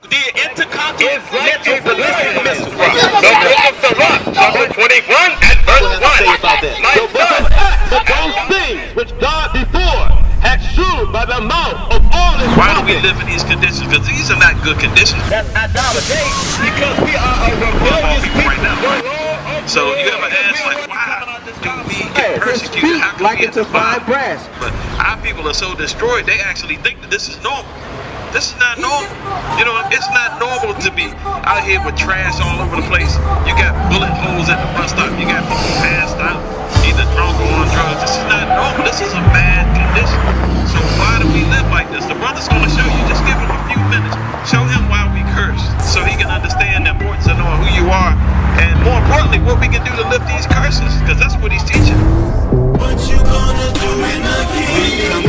The intercontinental ballistic missile. The book of Sirach, chapter 21 and verse 1. My son, but those things which God before had shewed by the mouth of all his Why do we live in these conditions? Because these are not good conditions. That's idolatry. Because we are a rebellious people. Right now. So you ever ask, like, why do we get persecuted? How can we get defied? But our people are so destroyed, they actually think that this is normal. This is not normal. You know, it's not normal to be out here with trash all over the place. You got bullet holes at the bus stop. You got people passed out, either drunk or on drugs. This is not normal. This is a bad condition. So why do we live like this? The brother's going to show you. Just give him a few minutes. Show him why we curse, so he can understand the importance of knowing who you are, and more importantly, what we can do to lift these curses, because that's what he's teaching. What you gonna do in the kingdom?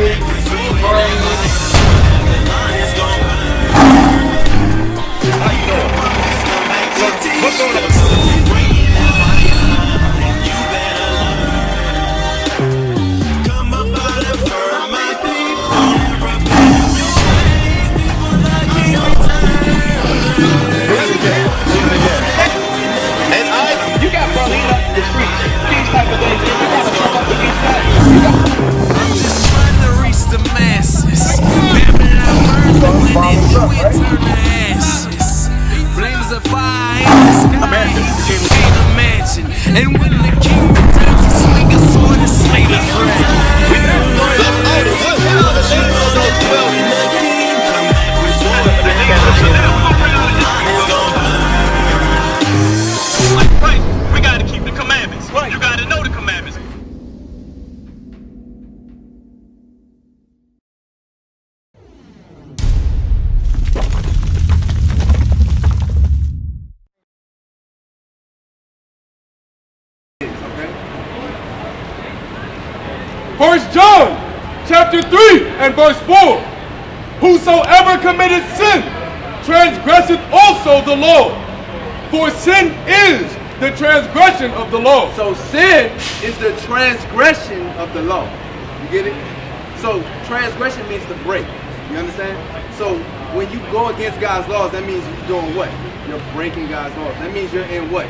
And when the king returns, he swing a sword and slay the Right, we got to keep the commandments. You got to know the commandments. First John, chapter 3 and verse 4. Whosoever committeth sin, transgresseth also the law. For sin is the transgression of the law. So sin is the transgression of the law. You get it? So transgression means to break. You understand? So when you go against God's laws, that means you're doing what? You're breaking God's laws. That means you're in what?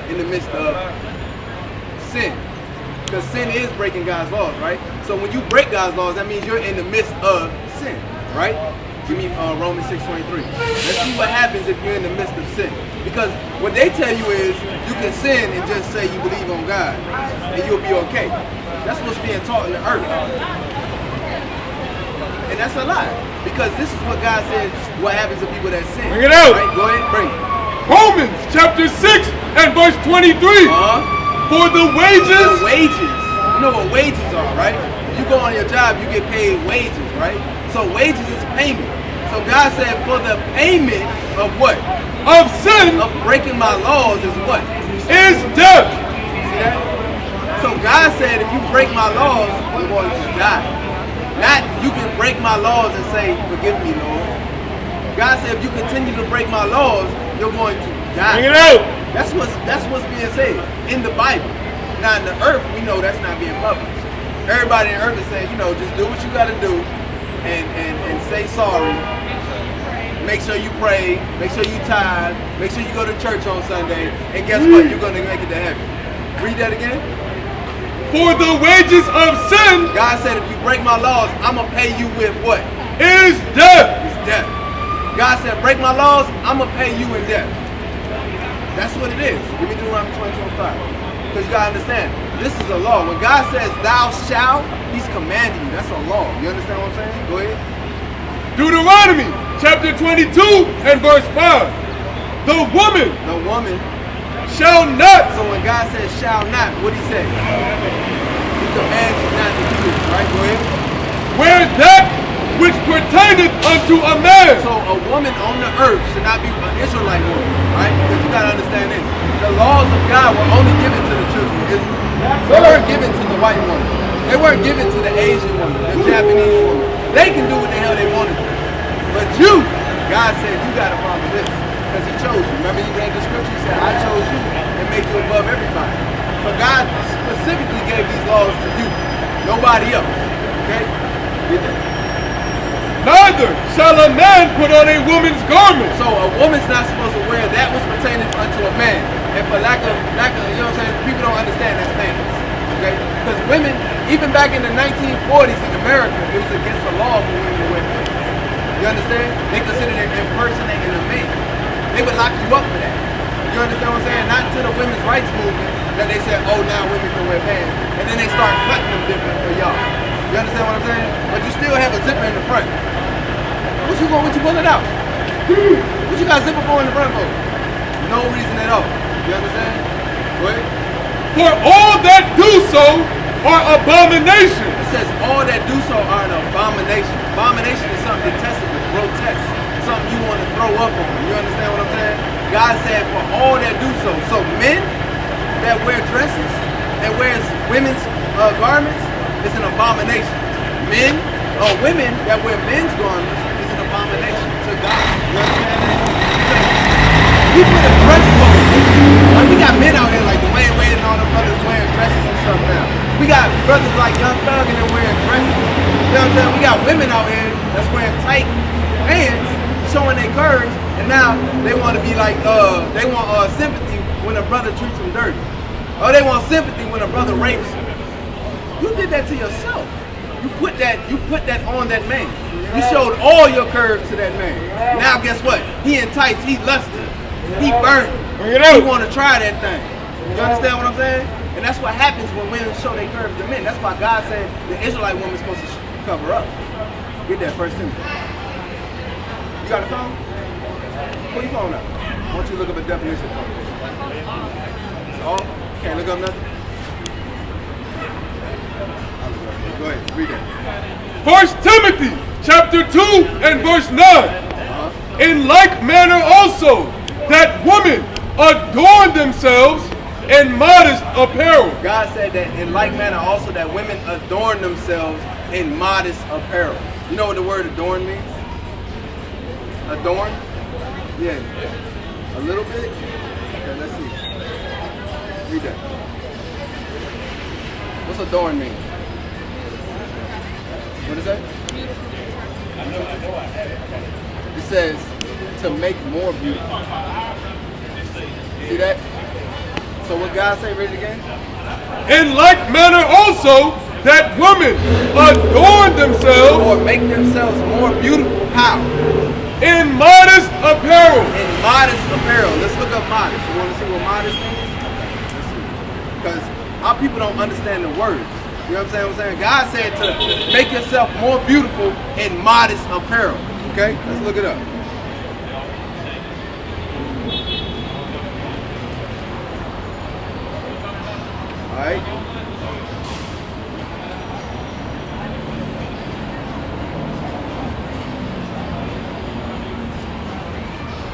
In the midst of sin. Because sin is breaking God's laws, right? So when you break God's laws, that means you're in the midst of sin, right? Give me Romans 6:23. Let's see what happens if you're in the midst of sin. Because what they tell you is you can sin and just say you believe on God and you'll be okay. That's what's being taught in the earth. And that's a lie. Because this is what God said what happens to people that sin. Bring it out. Right? Go ahead, bring it. Romans chapter 6 and verse 23. For the wages. You know what wages are, right? You go on your job, you get paid wages, right? So wages is payment. So God said for the payment of what? Of sin. Of breaking my laws is what? Is death. See that? So God said if you break my laws, you're going to die. Not you can break my laws and say, forgive me, Lord. God said if you continue to break my laws, you're going to die. Bring it out. That's what's being said in the Bible. Now in the earth, we know that's not being published. Everybody in the earth is saying, you know, just do what you got to do and say sorry. Make sure you pray. Make sure you tithe. Make sure you go to church on Sunday. And guess what? You're going to make it to heaven. Read that again. For the wages of sin. God said if you break my laws, I'm going to pay you with what? Is death. It's death. God said break my laws, I'm going to pay you in death. That's what it is. Give me Deuteronomy 20:25. Because you got to understand, this is a law. When God says thou shalt, he's commanding you. That's a law. You understand what I'm saying? Go ahead. Deuteronomy chapter 22 and verse 5. The woman shall not. So when God says shall not, what did he say? He commands you not to do it. Right? Go ahead. Wear that which pertaineth unto a man. So a woman on the earth should not be an Israelite woman, right? Because you gotta understand this. The laws of God were only given to the children of Israel. They weren't given to the white woman. They weren't given to the Asian woman, the Japanese woman. They can do what the hell they want to do. But you, God said, you gotta follow this. Because he chose you. Remember he read the scripture, he said, I chose you and made you above everybody. So God specifically gave these laws to you. Nobody else. Okay? Get that. Neither shall a man put on a woman's garment. So a woman's not supposed to wear that which pertains unto a man. And for lack of, you know what I'm saying, people don't understand that's things. Okay? Because women, even back in the 1940s in America, it was against the law for women to wear pants. You understand? They considered it impersonating a man. They would lock you up for that. You understand what I'm saying? Not until the women's rights movement that they said, oh, now women can wear pants. And then they start cutting them different for y'all. You understand what I'm saying? But you still have a zipper in the front. What you pulling out? What you got zipper for in the front for? No reason at all. You understand? Go ahead. For all that do so are abominations. It says all that do so are an abomination. Abomination is something detestable, grotesque, something you want to throw up on. You understand what I'm saying? God said for all that do so. So men that wear dresses and wears women's garments is an abomination. Men or women that wear men's garments is an abomination to God. You understand that? We put a dress code. Like we got men out here like Dwayne Wade and all them brothers wearing dresses and stuff now. We got brothers like Young Thug and they're wearing dresses. You know what I'm saying? We got women out here that's wearing tight pants, showing their curves, and now they want to be like, they want sympathy when a brother treats them dirty. Or they want sympathy when a brother rapes them. You did that to yourself. You put that on that man. You showed all your curves to that man. Now guess what? He in tights, he lusty, he burnt. He want to try that thing. You understand what I'm saying? And that's what happens when women show their curves to men. That's why God said the Israelite woman's supposed to cover up. Get that first Timothy. You got a phone? Pull your phone up. I want you to look up a definition for me. Oh, can't look up nothing? Go ahead, read that. 1 Timothy chapter 2 and verse 9. In like manner also, that women adorn themselves in modest apparel. God said that in like manner also that women adorn themselves in modest apparel. You know what the word adorn means? Adorn? Yeah. A little bit? Okay, let's see. Read that. What's adorn mean? What is that? It says to make more beautiful. See that? So what God say, read it again? In like manner also, that women adorn themselves or make themselves more beautiful. How? In modest apparel. In modest apparel. Let's look up modest. You want to see what modest means? Let's see. Because our people don't understand the words. You know what I'm saying? God said to make yourself more beautiful in modest apparel. Okay? Let's look it up. Alright.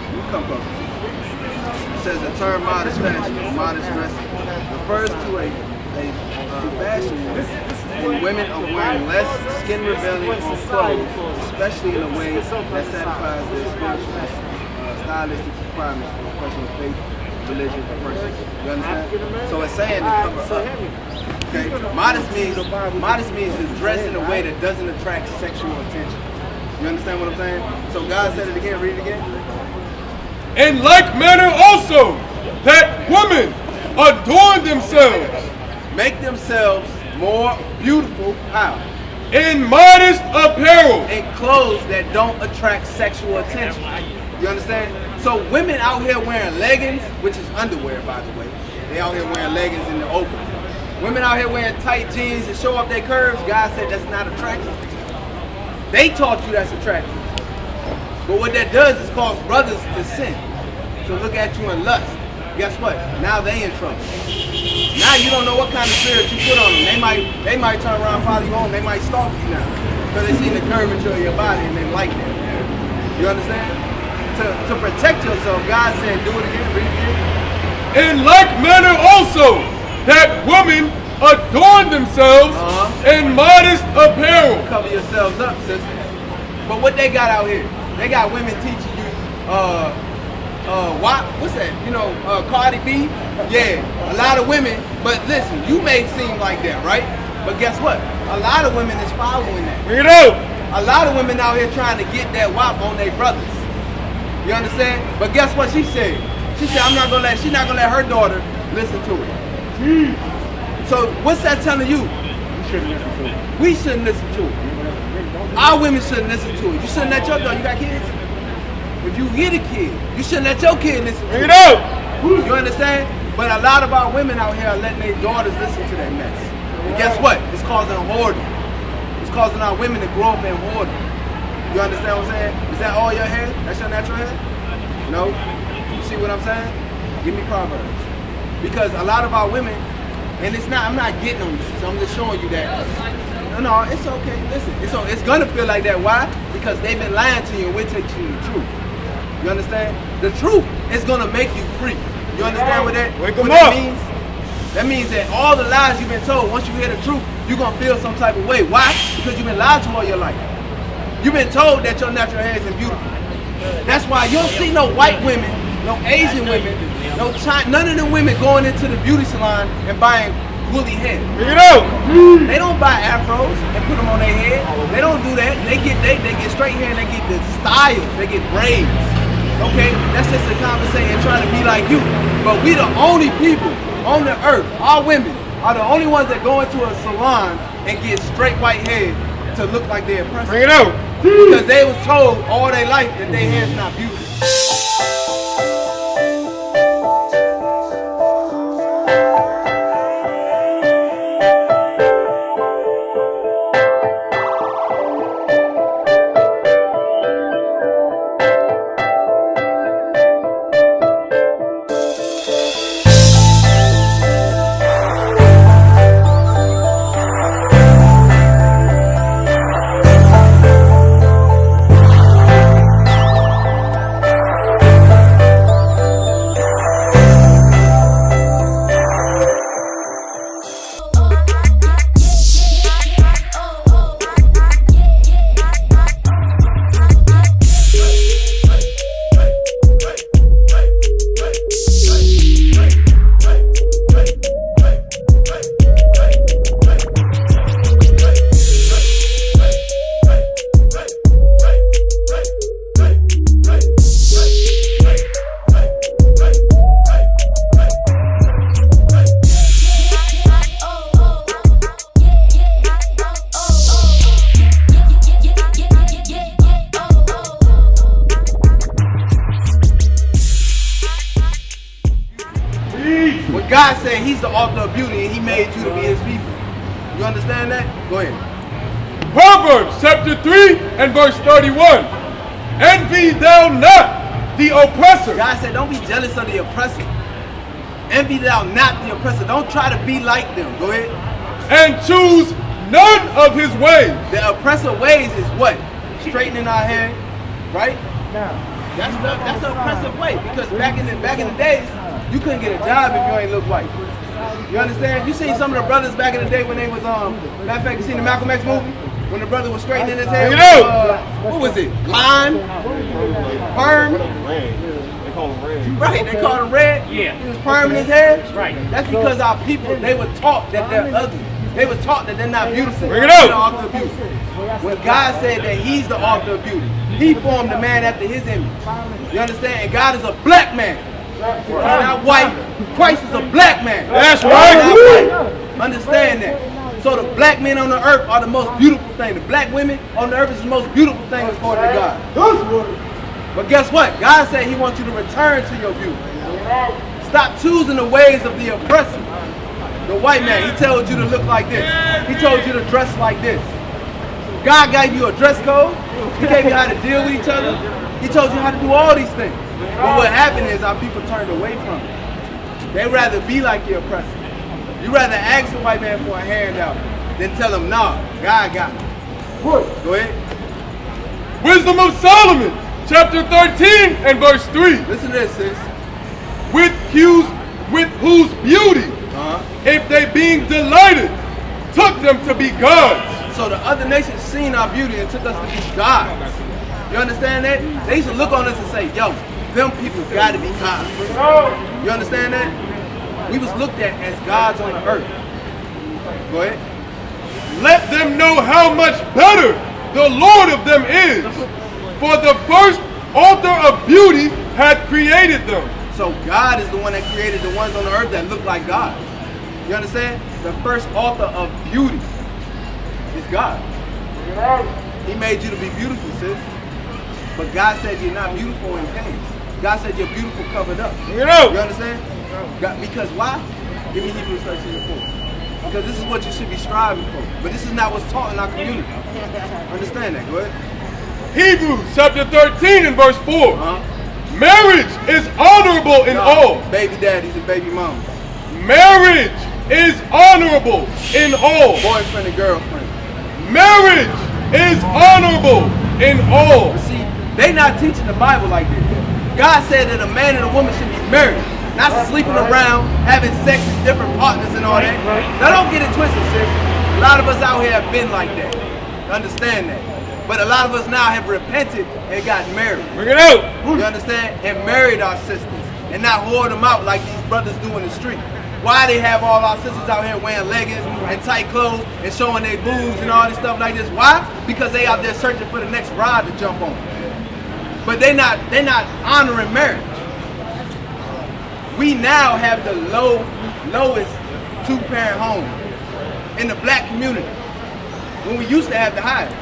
You come close. It says the term modest fashion or modest dressing refers to a fashion when women are wearing less skin revealing on clothes, especially in a way that satisfies their spiritual stylistic requirements for a person's faith, religion, or person. You understand? So it's saying to cover up. Okay? Modest means to dress in a way that doesn't attract sexual attention. You understand what I'm saying? So God said it again, read it again. In like manner also, that women adorn themselves. Make themselves more beautiful. How? In modest apparel. In clothes that don't attract sexual attention. You understand? So women out here wearing leggings, which is underwear by the way. They out here wearing leggings in the open. Women out here wearing tight jeans and show off their curves. God said that's not attractive. They taught you that's attractive. But what that does is cause brothers to sin, to look at you in lust. Guess what? Now they in trouble. Now you don't know what kind of spirit you put on them. They might turn around and follow you home. They might stalk you now because they see the curvature of your body and they like that. You understand? To protect yourself, God said, do it again, read it again. In like manner also, that women adorn themselves in modest apparel. Cover yourselves up, sisters. But what they got out here? They got women teaching you, what's that? You know, Cardi B? Yeah, a lot of women. But listen, you may seem like that, right? But guess what? A lot of women is following that. Bring it out. a lot of women out here trying to get that wop on their brothers. You understand? But guess what she said? She said, she's not gonna let her daughter listen to it. So what's that telling you? We shouldn't listen to it. Our women shouldn't listen to it. You shouldn't let your daughter, you got kids? If you get a kid, you shouldn't let your kid listen to it. You understand? But a lot of our women out here are letting their daughters listen to that mess. And guess what? It's causing whoredom. It's causing our women to grow up in whoredom. You understand what I'm saying? Is that all your hair? That's your natural hair? No? You see what I'm saying? Give me Proverbs. Because a lot of our women, and I'm not getting on this, so I'm just showing you that. No, it's okay. Listen, it's gonna feel like that. Why? Because they've been lying to you and we're teaching you the truth. You understand? The truth is gonna make you free. You understand what that means? That means that all the lies you've been told, once you hear the truth, you're gonna feel some type of way. Why? Because you've been lied to all your life. You've been told that your natural hair isn't beautiful. That's why you don't see no white women, no Asian women, none of them women going into the beauty salon and buying woolly hair. They don't buy afros and put them on their head. They don't do that. They get straight hair and they get the styles. They get braids. Okay, that's just a conversation trying to be like you. But we the only people on the earth, our women are the only ones that go into a salon and get straight white hair to look like they're oppressed. Bring it out. Because they was told all their life that their hair's not beautiful. God said he's the author of beauty and he made you to be his people. You understand that? Go ahead. Proverbs chapter 3 and verse 31. Envy thou not the oppressor. God said don't be jealous of the oppressor. Envy thou not the oppressor. Don't try to be like them. Go ahead. And choose none of his ways. The oppressor ways is what? Straightening our hair, right? That's the oppressive way. Because back in the days, you couldn't get a job if you ain't look white. You understand? You seen some of the brothers back in the day when they was matter of fact, you seen the Malcolm X movie when the brother was straightening his hair. What was it? Line, perm. They call him red. Right, they called him red. Yeah. He was perming his hair. Right. That's because our people, they were taught that they're ugly. They were taught that they're not beautiful. Bring it out. They're the author of beauty. When God said that he's the author of beauty, he formed the man after his image. You understand? And God is a black man. He's not white. Christ is a black man. That's right. Understand that. So the black men on the earth are the most beautiful thing. The black women on the earth is the most beautiful thing according to God. But guess what? God said he wants you to return to your beauty. Stop choosing the ways of the oppressor. The white man, he told you to look like this. He told you to dress like this. God gave you a dress code. He gave you how to deal with each other. He told you how to do all these things. But what happened is our people turned away from it. They rather be like the oppressor. You rather ask the white man for a handout than tell him, nah, God got me. Go ahead. Wisdom of Solomon, chapter 13 and verse 3. Listen to this, sis. With whose beauty, if they being delighted, took them to be gods. So the other nations seen our beauty and took us to be gods. You understand that? They used to look on us and say, yo, them people gotta be gods. You understand that? We was looked at as gods on the earth. Go ahead. Let them know how much better the Lord of them is. For the first author of beauty hath created them. So God is the one that created the ones on the earth that look like God. You understand? The first author of beauty is God. He made you to be beautiful, sis. But God said you're not beautiful in pain. God said you're beautiful covered up. You understand? God, because why? Give me Hebrews 13:4. Because this is what you should be striving for. But this is not what's taught in our community. Understand that? Go ahead. Hebrews chapter 13 and verse 4. Marriage is honorable in all. Baby daddies and baby mamas. Marriage is honorable in all. Boyfriend and girlfriend. Marriage is honorable in all. But see, they not teaching the Bible like this. God said that a man and a woman should be married, not sleeping around, having sex with different partners and all that. Now don't get it twisted, sis. A lot of us out here have been like that. Understand that. But a lot of us now have repented and got married. Bring it out. You understand? And married our sisters. And not whore them out like these brothers do in the street. Why they have all our sisters out here wearing leggings and tight clothes and showing their boobs and all this stuff like this? Why? Because they out there searching for the next ride to jump on. But they're not honoring marriage. We now have the lowest two-parent home in the black community when we used to have the highest.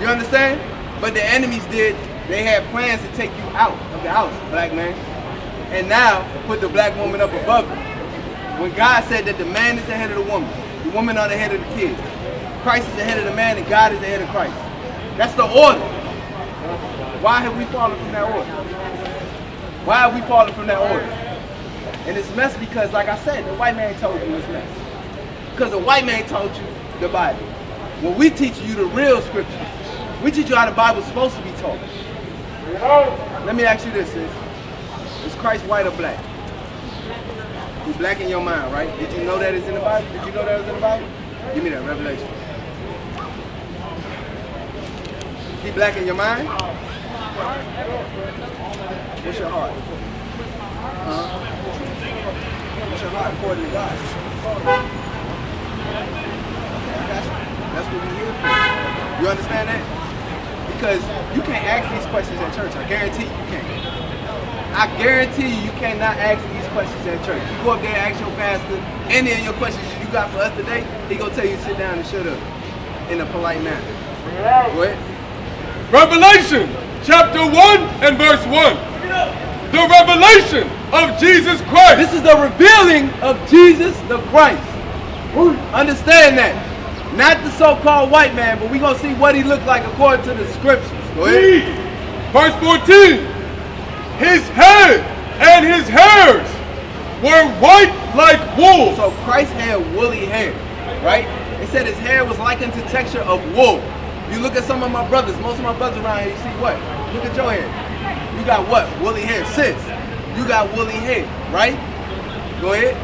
You understand? But the enemies they had plans to take you out of the house, black man. And now put the black woman up above it. When God said that the man is the head of the woman are the head of the kids. Christ is the head of the man and God is the head of Christ. That's the order. Why have we fallen from that order? Why have we fallen from that order? And it's mess because, like I said, the white man told you it's mess. Because the white man told you the Bible. Well, we teach you the real scriptures. We teach you how the Bible's supposed to be taught. Let me ask you this, sis. Is Christ white or black? He's black in your mind, right? Did you know that it's in the Bible? Did you know that was in the Bible? Give me that, Revelation. He black in your mind? What's your heart? What's your heart according to God? That's what we're here for. You understand that? Because you can't ask these questions at church. I guarantee you can't. I guarantee you cannot ask these questions at church. You go up there and ask your pastor any of your questions you got for us today, he gonna tell you to sit down and shut up in a polite manner. Go ahead. Revelation chapter 1 and verse 1. The revelation of Jesus Christ. This is the revealing of Jesus the Christ. Understand that. Not the so-called white man, but we're going to see what he looked like according to the scriptures. Go ahead. Verse 14. His head and his hairs were white like wool. So Christ had woolly hair, right? It said his hair was likened to texture of wool. You look at some of my brothers, most of my brothers around here, you see what? Look at your hair. You got what? Woolly hair. Sis, you got woolly hair, right? Go ahead.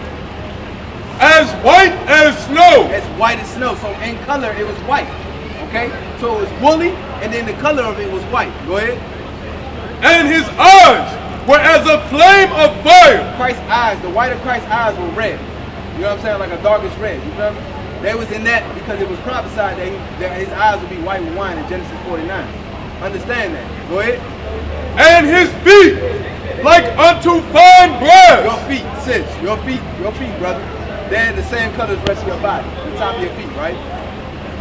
As white as snow. As white as snow. So in color, it was white. Okay? So it was woolly, and then the color of it was white. Go ahead. And his eyes were as a flame of fire. Christ's eyes, the white of Christ's eyes were red. You know what I'm saying? Like a darkish red. You feel me? They was in that because it was prophesied that his eyes would be white with wine in Genesis 49. Understand that. Go ahead. And his feet like unto fine brass. Your feet, sis. Your feet, brother. They're the same color as the rest of your body. The top of your feet, right?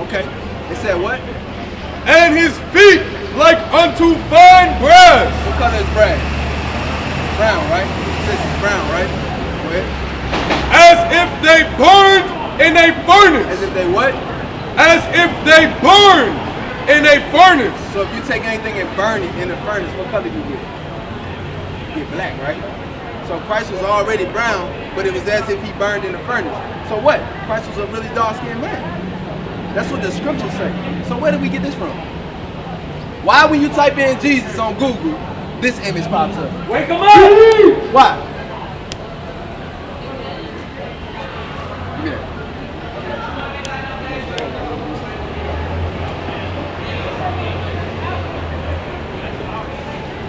Okay. It said what? And his feet like unto fine brass. What color is brass? Brown, right? It says it's brown, right? Go ahead. As if they burned in a furnace. As if they what? As if they burned in a furnace. So if you take anything and burn it in a furnace, what color do you get? You get black, right? So Christ was already brown, but it was as if he burned in a furnace. So what? Christ was a really dark-skinned man. That's what the scriptures say. So where did we get this from? Why when you type in Jesus on Google, this image pops up? Wake him up! Why? Give me that.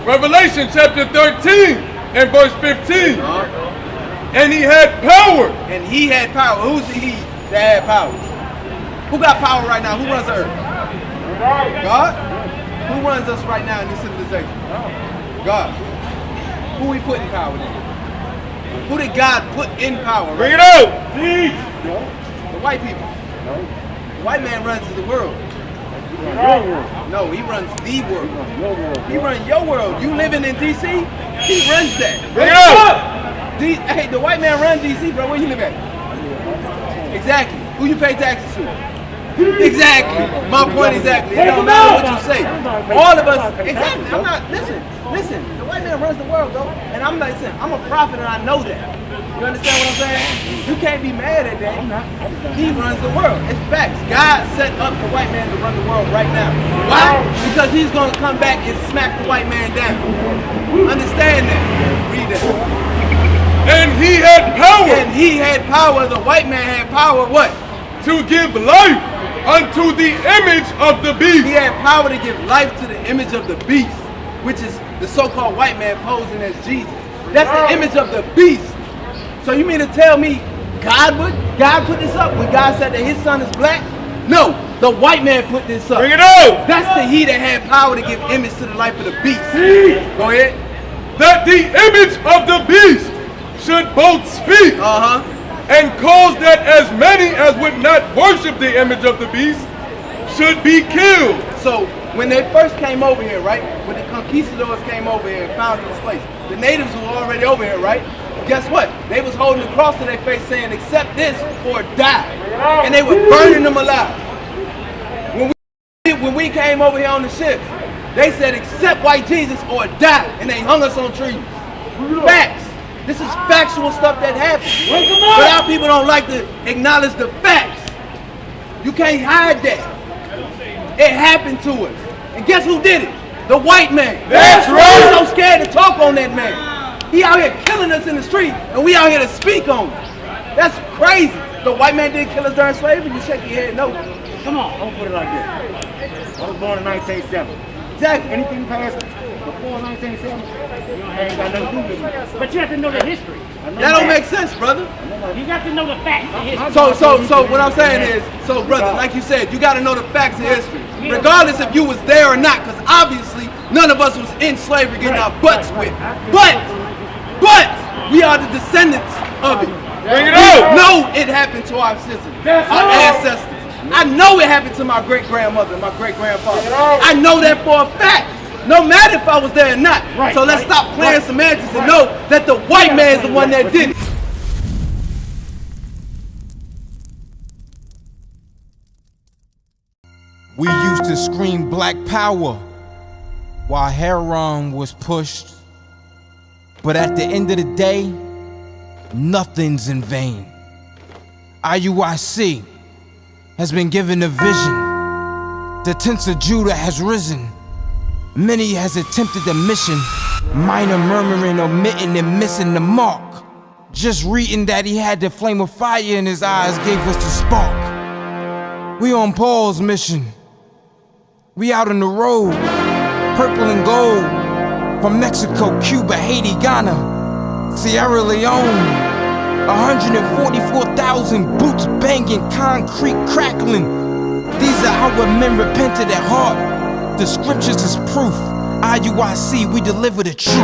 Revelation chapter 13 and verse 15. And he had power. And he had power. Who's the he that had power? Who got power right now? Who runs the earth? God? Who runs us right now in this civilization? God. Who we put in power then? Who did God put in power? Bring it out! The white people. The white man runs the world. No, he runs the world. He runs your world. You living in D.C., he runs that. Bring it out! Hey, the white man runs D.C., bro. Where you live at? Exactly. Who you pay taxes to? Exactly. My point exactly. It don't matter what you say. All of us, exactly. I'm not, listen. The white man runs the world, though. And I'm like, listen, I'm a prophet and I know that. You understand what I'm saying? You can't be mad at that. He runs the world. It's facts. God set up the white man to run the world right now. Why? Because he's going to come back and smack the white man down. Understand that. Read that. And he had power. And he had power. The white man had power, what? To give life unto the image of the beast. He had power to give life to the image of the beast, which is the so-called white man posing as Jesus. That's the image of the beast. So you mean to tell me God put this up when God said that his son is black? No, the white man put this up. Bring it out! That's the he that had power to give image to the life of the beast. Go ahead. That the image of the beast should both speak and cause that as many as would not worship the image of the beast should be killed. So when they first came over here, right? When the conquistadors came over here and founded this place, the natives were already over here, right? Guess what? They was holding the cross to their face saying, accept this or die. And they were burning them alive. When we came over here on the ship, they said, accept white Jesus or die. And they hung us on trees. Facts. This is factual stuff that happened. But our people don't like to acknowledge the facts. You can't hide that. It happened to us. And guess who did it? The white man. That's right. We're so scared to talk on that man. He out here killing us in the street, and we out here to speak on it. That's crazy. The white man did kill us during slavery. You shake your head, no. Come on, don't put it like this. I was born in 1970. Exactly. Anything past before 1970, you ain't got nothing to do with it. But you have to know the history. That don't make sense, brother. You got to know the facts of history. So what I'm saying is, brother, like you said, you got to know the facts of history, regardless if you was there or not, because obviously none of us was in slavery getting our butts whipped. But we are the descendants of it. Bring it out! No, it happened to our sisters, our ancestors. I know it happened to my great-grandmother, my great-grandfather. I know that for a fact. No matter if I was there or not. So let's stop playing semantics and know that the white man is the one that did it. We used to scream black power while heroin was pushed. But at the end of the day, nothing's in vain. IUIC has been given a vision. The tents of Judah has risen. Many has attempted the mission. Minor murmuring, omitting, and missing the mark. Just reading that he had the flame of fire in his eyes gave us the spark. We on Paul's mission. We out on the road, purple and gold. From Mexico, Cuba, Haiti, Ghana, Sierra Leone. 144,000 boots banging, concrete crackling. These are our men repented at heart. The scriptures is proof. IUIC, we deliver the truth.